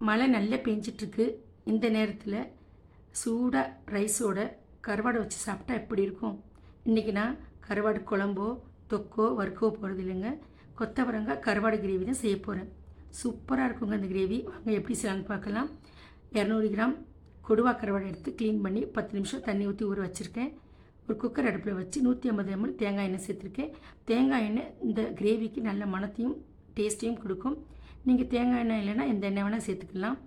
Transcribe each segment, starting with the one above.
மழை நல்லா பெஞ்சிட்ருக்கு. இந்த நேரத்தில் சூடாக ரைஸோட கருவாடை வச்சு சாப்பிட்டா எப்படி இருக்கும்? இன்றைக்கி நான் கருவாடு குழம்போ தொக்கோ வறுக்கவோ போகிறது இல்லைங்க. கொத்தவரங்காய் கருவாடு கிரேவி தான் செய்ய போகிறேன். சூப்பராக இருக்குங்க அந்த கிரேவி. வாங்க எப்படி செய்யலான்னு பார்க்கலாம். 200 கிராம் கொடுவா கருவாடை எடுத்து க்ளீன் பண்ணி 10 நிமிஷம் தண்ணி ஊற்றி ஊற வச்சுருக்கேன். ஒரு குக்கர் அடுப்பில் வச்சு 150 ml தேங்காய் எண்ணெய் சேர்த்துருக்கேன். தேங்காய் எண்ணெய் இந்த கிரேவிக்கு நல்ல மணத்தையும் டேஸ்ட்டையும் கொடுக்கும். நீங்கள் தேங்காய் எண்ணெய் இல்லைன்னா எந்த எண்ணெய் வேணால் சேர்த்துக்கலாம்.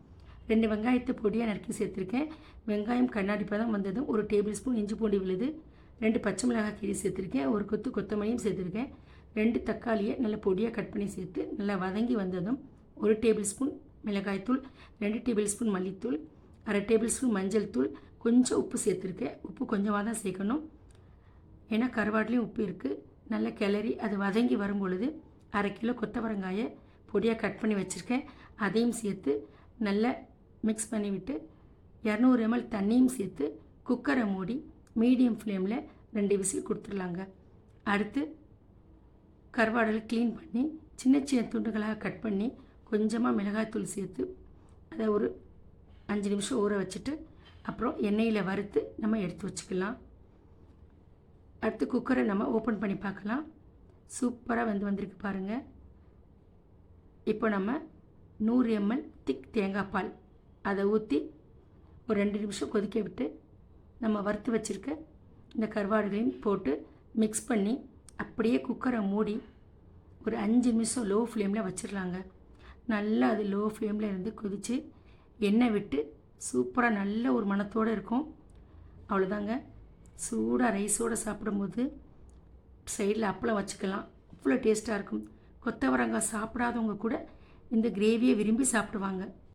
2 வெங்காயத்தை பொடியாக நறுக்கி சேர்த்துருக்கேன். வெங்காயம் கண்ணாடி பதம் வந்ததும் 1 டேபிள் ஸ்பூன் இஞ்சி பூண்டு விழுது, 2 பச்சை மிளகாய் கீரி சேர்த்துருக்கேன். ஒரு கொத்து கொத்தமல்லியும் சேர்த்துருக்கேன். 2 தக்காளியை நல்ல பொடியாக கட் பண்ணி சேர்த்து நல்லா வதங்கி வந்ததும் 1 டேபிள் ஸ்பூன் மிளகாய்த்தூள், 2 டேபிள் ஸ்பூன் மல்லித்தூள், 1/2 டேபிள் ஸ்பூன் மஞ்சள் தூள், கொஞ்சம் உப்பு சேர்த்துருக்கேன். உப்பு கொஞ்சமாக தான் சேர்க்கணும், ஏன்னா கருவாட்லேயும் உப்பு இருக்குது. நல்லா கிளறி அது வதங்கி வரும் பொழுது 1/2 கிலோ கொத்தவரங்காயை பொடியாக கட் பண்ணி வச்சுருக்கேன். அதையும் சேர்த்து நல்லா மிக்ஸ் பண்ணிவிட்டு 200 ml தண்ணியும் சேர்த்து குக்கரை மூடி மீடியம் ஃப்ளேமில் 2 விசில் கொடுத்துடலாங்க. அடுத்து கருவாடலை க்ளீன் பண்ணி சின்ன சின்ன துண்டுகளாக கட் பண்ணி கொஞ்சமாக மிளகாய்த்தூள் சேர்த்து அதை ஒரு 5 நிமிஷம் ஊற வச்சுட்டு அப்புறம் எண்ணெயில் வறுத்து நம்ம எடுத்து வச்சுக்கலாம். அடுத்து குக்கரை நம்ம ஓப்பன் பண்ணி பார்க்கலாம். சூப்பராக வந்திருக்கு பாருங்கள். இப்போ நம்ம 100 ml திக் தேங்காய் பால் அதை ஊற்றி ஒரு 2 நிமிஷம் கொதிக்க விட்டு நம்ம வறுத்து வச்சுருக்க இந்த கருவாடுகளையும் போட்டு மிக்ஸ் பண்ணி அப்படியே குக்கரை மூடி ஒரு 5 நிமிஷம் லோ ஃப்ளேமில் வச்சிடலாங்க. நல்லா அது லோ ஃப்ளேமில் இருந்து கொதித்து எண்ணெய் விட்டு சூப்பராக நல்ல ஒரு மணத்தோடு இருக்கும். அவ்வளோதாங்க. சூடாக ரைஸோடு சாப்பிடும்போது சைடில் அப்பளம் வச்சுக்கலாம். அவ்வளோ டேஸ்ட்டாக இருக்கும். கொத்தவரங்காய் சாப்பிடாதவங்க கூட இந்த கிரேவியை விரும்பி சாப்பிடுவாங்க.